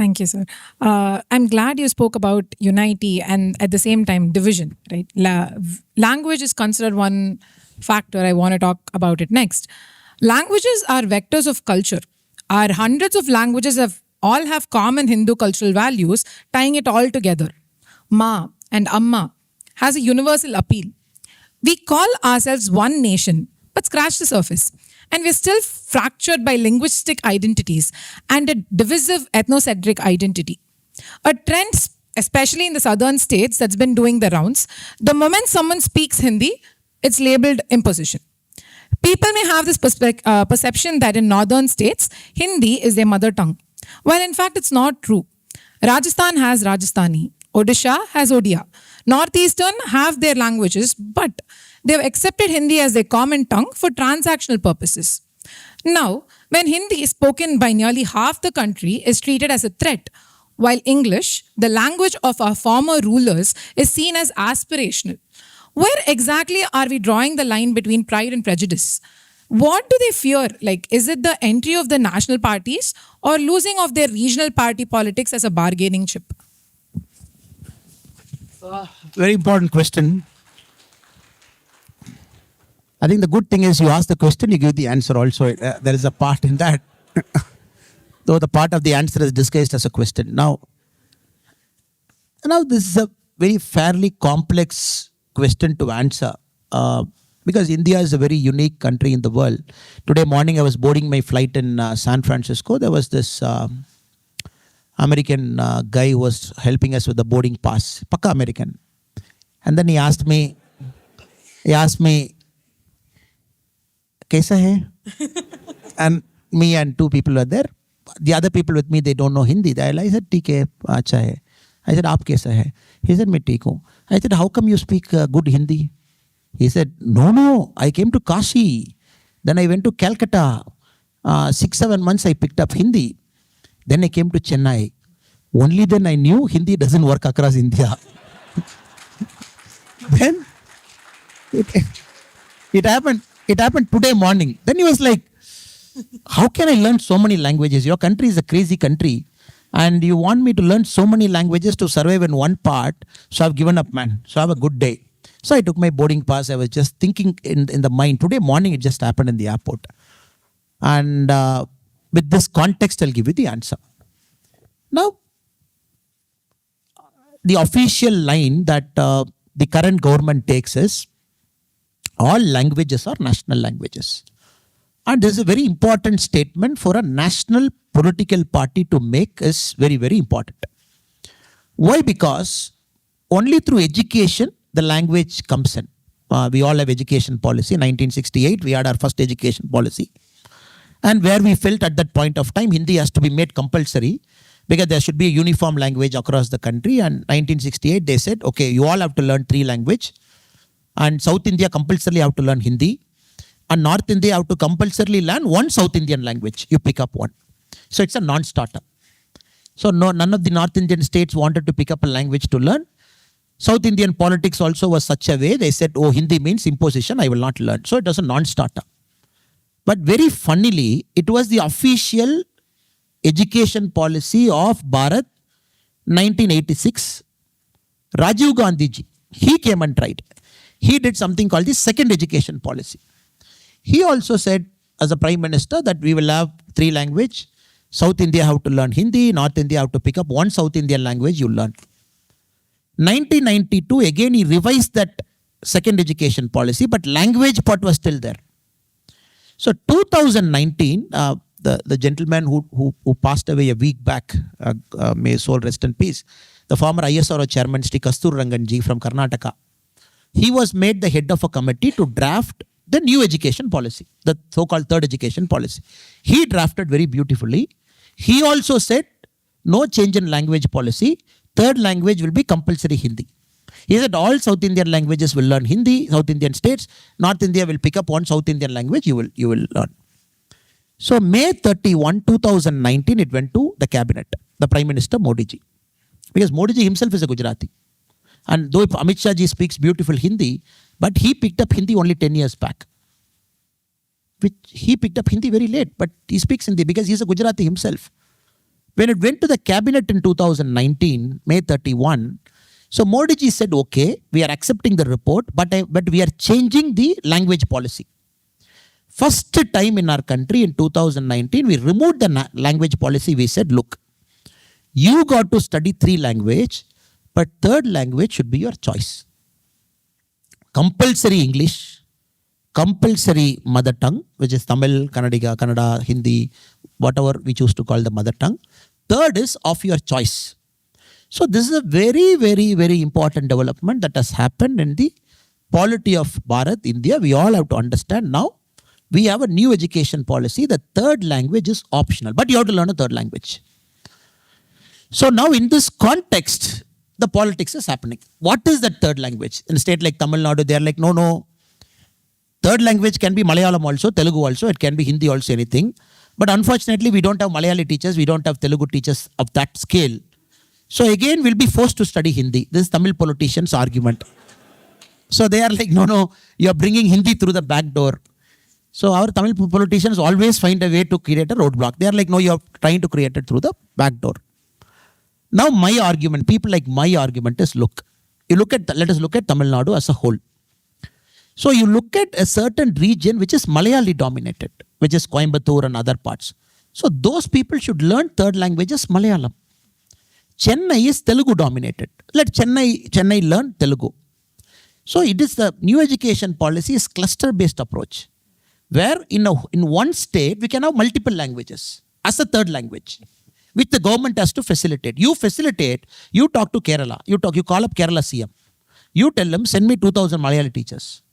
Thank you, sir. I'm glad you spoke about unity and at the same time division, right? Language is considered one factor. I want to talk about it next. Languages are vectors of culture. Our hundreds of languages all have common Hindu cultural values, tying it all together. Ma and Amma has a universal appeal. We call ourselves one nation, but scratch the surface. And we're still fractured by linguistic identities and a divisive ethnocentric identity. A trend, especially in the southern states, that's been doing the rounds. The moment someone speaks Hindi, it's labeled imposition. People may have this perception that in northern states, Hindi is their mother tongue. While in fact, it's not true. Rajasthan has Rajasthani. Odisha has Odia. Northeastern have their languages, but they've accepted Hindi as their common tongue for transactional purposes. Now, when Hindi is spoken by nearly half the country is treated as a threat, while English, the language of our former rulers, is seen as aspirational. Where exactly are we drawing the line between pride and prejudice? What do they fear? Like, is it the entry of the national parties or losing of their regional party politics as a bargaining chip? Very important question. I think the good thing is you ask the question, you give the answer also. There is a part in that. Though the part of the answer is disguised as a question. Now this is a very fairly complex question to answer. Because India is a very unique country in the world. Today morning I was boarding my flight in San Francisco. There was this American guy who was helping us with the boarding pass. Pakka American. And then he asked me, Kaisa hai? And me and two people were there. The other people with me, they don't know Hindi. I said, "Theek hai, acha hai." I said, "Aap kaisa hai?" He said, "Main theek hu." I said, "How come you speak good Hindi?" He said, No, I came to Kashi. Then I went to Calcutta. 6-7 months I picked up Hindi. Then I came to Chennai. Only then I knew Hindi doesn't work across India. Then it happened today morning. Then he was like, how can I learn so many languages? Your country is a crazy country. And you want me to learn so many languages to survive in one part. So I've given up, man. So have a good day. So I took my boarding pass. I was just thinking in the mind. Today morning, it just happened in the airport. And with this context, I'll give you the answer. Now, the official line that the current government takes is all languages are national languages. And this is a very important statement for a national political party to make is very, very important. Why? Because only through education, the language comes in. We all have education policy. 1968, we had our first education policy. And where we felt at that point of time, Hindi has to be made compulsory because there should be a uniform language across the country. And 1968, they said, okay, you all have to learn 3 languages. And South India compulsorily have to learn Hindi. And North India have to compulsorily learn one South Indian language. You pick up one. So it's a non-starter. So none of the North Indian states wanted to pick up a language to learn. South Indian politics also was such a way. They said, oh, Hindi means imposition. I will not learn. So it was a non-starter. But very funnily, it was the official education policy of Bharat 1986. Rajiv Gandhi ji, he came and tried. He did something called the second education policy. He also said as a prime minister that we will have 3 languages. South India have to learn Hindi. North India have to pick up one South Indian language you learn. 1992, again he revised that second education policy, but language part was still there. So 2019, the gentleman who passed away a week back, may his soul rest in peace, the former ISRO chairman, Sri Kastur Ranganji from Karnataka, he was made the head of a committee to draft the new education policy, the so-called third education policy. He drafted very beautifully. He also said, no change in language policy. Third language will be compulsory Hindi. He said all South Indian languages will learn Hindi, South Indian states. North India will pick up one South Indian language you will learn. So May 31, 2019, it went to the cabinet, the Prime Minister Modi ji. Because Modi ji himself is a Gujarati. And though Amitshah ji speaks beautiful Hindi, but he picked up Hindi only 10 years back. He picked up Hindi very late, but he speaks Hindi because he's a Gujarati himself. When it went to the cabinet in 2019, May 31, so Modi ji said, okay, we are accepting the report, but we are changing the language policy. First time in our country in 2019, we removed the language policy. We said, look, you got to study 3 languages, but 3rd language should be your choice. Compulsory English, compulsory mother tongue, which is Tamil, Kannada, Hindi, whatever we choose to call the mother tongue. 3rd is of your choice. So this is a very, very, very important development that has happened in the polity of Bharat, India. We all have to understand now. We have a new education policy. The 3rd language is optional, but you have to learn a 3rd language. So now in this context, the politics is happening. What is that 3rd language? In a state like Tamil Nadu, they are like, no. 3rd language can be Malayalam also, Telugu also, it can be Hindi also, anything. But unfortunately, we don't have Malayali teachers, we don't have Telugu teachers of that scale. So again, we'll be forced to study Hindi. This is Tamil politicians' argument. So they are like, no, you are bringing Hindi through the back door. So our Tamil politicians always find a way to create a roadblock. They are like, no, you are trying to create it through the back door. Now my argument, people like my argument is, let us look at Tamil Nadu as a whole. So you look at a certain region which is Malayali dominated, which is Coimbatore and other parts. So those people should learn 3rd language as Malayalam. Chennai is Telugu dominated. Let Chennai learn Telugu. So it is the new education policy is cluster based approach, where in one state we can have multiple languages as a 3rd language, which the government has to facilitate. You talk to Kerala, you call up Kerala CM. You tell them, send me 2,000 Malayali teachers.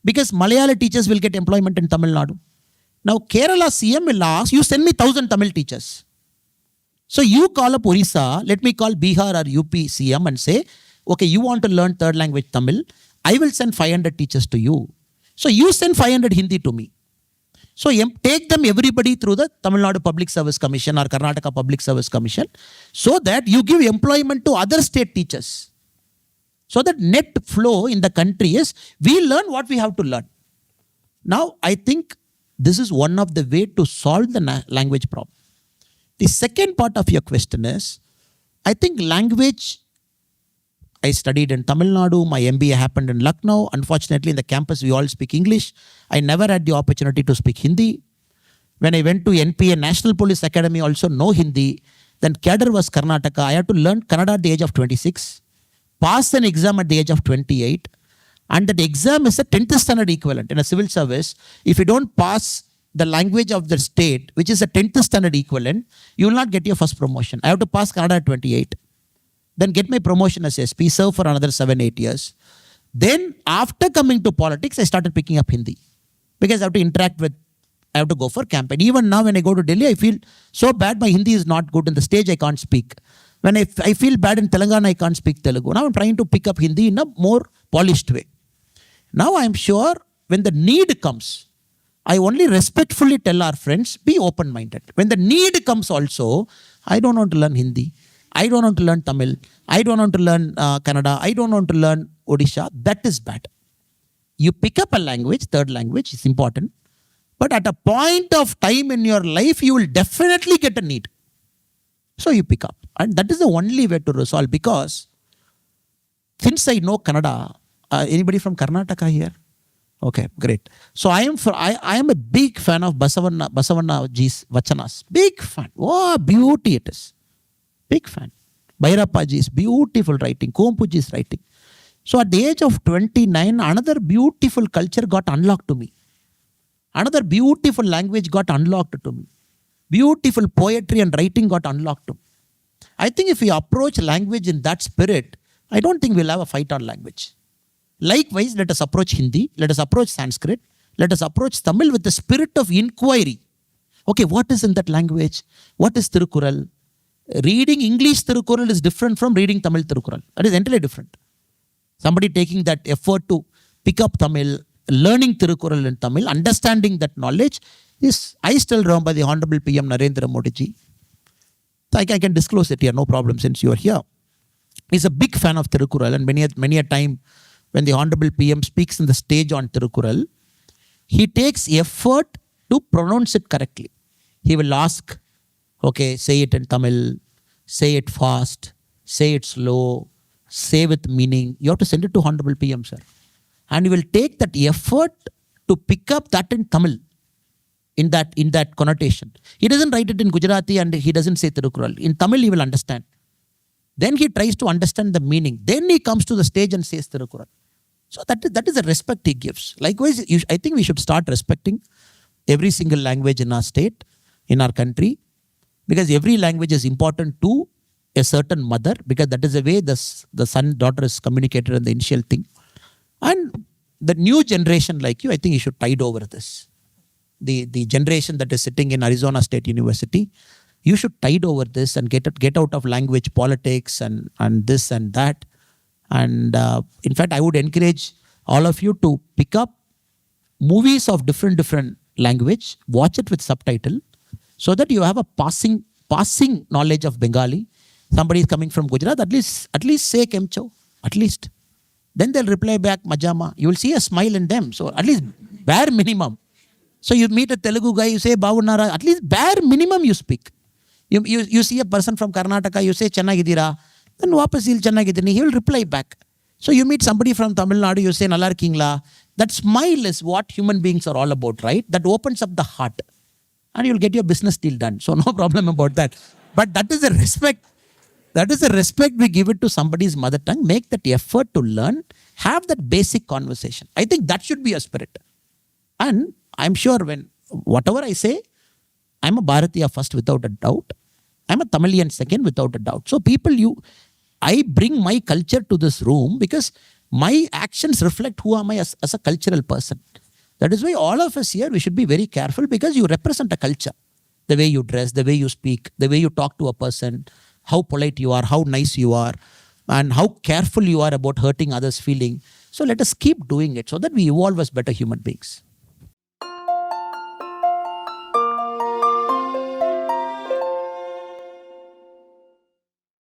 Because Malayali teachers will get employment in Tamil Nadu. Now Kerala CM will ask, you send me 1,000 Tamil teachers. So you call up Orissa, let me call Bihar or UP CM and say, okay, you want to learn 3rd language Tamil, I will send 500 teachers to you. So you send 500 Hindi to me. So take them everybody through the Tamil Nadu Public Service Commission or Karnataka Public Service Commission, so that you give employment to other state teachers. So that net flow in the country is, we learn what we have to learn. Now, I think this is one of the way to solve the language problem. The second part of your question is, I think language, I studied in Tamil Nadu, my MBA happened in Lucknow. Unfortunately, in the campus, we all speak English. I never had the opportunity to speak Hindi. When I went to NPA, National Police Academy, also no Hindi. Then cadre was Karnataka. I had to learn Kannada at the age of 26, pass an exam at the age of 28. And that exam is a 10th standard equivalent in a civil service. If you don't pass the language of the state, which is a 10th standard equivalent, you will not get your first promotion. I have to pass Kannada at 28. Then get my promotion as SP, serve for another 7-8 years. Then after coming to politics, I started picking up Hindi. Because I have to interact with, I have to go for campaign. Even now when I go to Delhi, I feel so bad, my Hindi is not good. In the stage, I can't speak. When I feel bad in Telangana, I can't speak Telugu. Now I'm trying to pick up Hindi in a more polished way. Now I'm sure when the need comes, I only respectfully tell our friends, be open-minded. When the need comes also, I don't want to learn Hindi. I don't want to learn Tamil. I don't want to learn Kannada. I don't want to learn Odisha. That is bad. You pick up a language, 3rd language is important. But at a point of time in your life, you will definitely get a need. So you pick up. And that is the only way to resolve, because since I know Kannada, anybody from Karnataka here? Okay, great. So I am a big fan of Basavanna ji's Vachanas. Big fan. Oh, beauty it is. Big fan. Bhairappa ji's beautiful writing. Kompu ji's writing. So at the age of 29, another beautiful culture got unlocked to me. Another beautiful language got unlocked to me. Beautiful poetry and writing got unlocked to me. I think if we approach language in that spirit, I don't think we'll have a fight on language. Likewise, let us approach Hindi, let us approach Sanskrit, let us approach Tamil with the spirit of inquiry. Okay, what is in that language? What is Tirukkural? Reading English Tirukkural is different from reading Tamil Tirukkural. That is entirely different. Somebody taking that effort to pick up Tamil, learning Tirukkural in Tamil, understanding that knowledge is, I still remember the Honorable PM Narendra Modi ji. I can disclose it here, no problem, since you are here. He's a big fan of Tirukkural, and many a time when the Honorable PM speaks in the stage on Tirukkural, he takes effort to pronounce it correctly. He will ask, Okay, say it in Tamil, say it fast, say it slow, say with meaning. You have to send it to Honorable PM, sir. And you will take that effort to pick up that in Tamil, in that connotation. He doesn't write it in Gujarati and he doesn't say Tirukural. In Tamil, he will understand. Then he tries to understand the meaning. Then he comes to the stage and says Tirukural. So that is the respect he gives. Likewise, I think we should start respecting every single language in our state, in our country, because every language is important to a certain mother, because that is the way the son-daughter is communicated in the initial thing. And the new generation like you, I think you should tide over this. The generation that is sitting in Arizona State University, you should tide over this and get out of language politics and this and that. And in fact, I would encourage all of you to pick up movies of different language, watch it with subtitle, so that you have a passing knowledge of Bengali. Somebody is coming from Gujarat, at least say Kemcho, at least. Then they'll reply back Majama. You will see a smile in them. So at least bare minimum. So you meet a Telugu guy, you say Bavunara, at least bare minimum you speak. You see a person from Karnataka, you say Chennagidira, then Wapasil Chennagidini, he will reply back. So you meet somebody from Tamil Nadu, you say Nallar Kingla. That smile is what human beings are all about, right? That opens up the heart. And you'll get your business deal done. So no problem about that. But that is a respect. That is the respect we give it to somebody's mother tongue. Make that effort to learn. Have that basic conversation. I think that should be a spirit. And I'm sure when whatever I say, I'm a Bharatiya first without a doubt. I'm a Tamilian second without a doubt. So I bring my culture to this room because my actions reflect who am I as a cultural person. That is why all of us here, we should be very careful because you represent a culture. The way you dress, the way you speak, the way you talk to a person, how polite you are, how nice you are, and how careful you are about hurting others' feeling. So let us keep doing it so that we evolve as better human beings.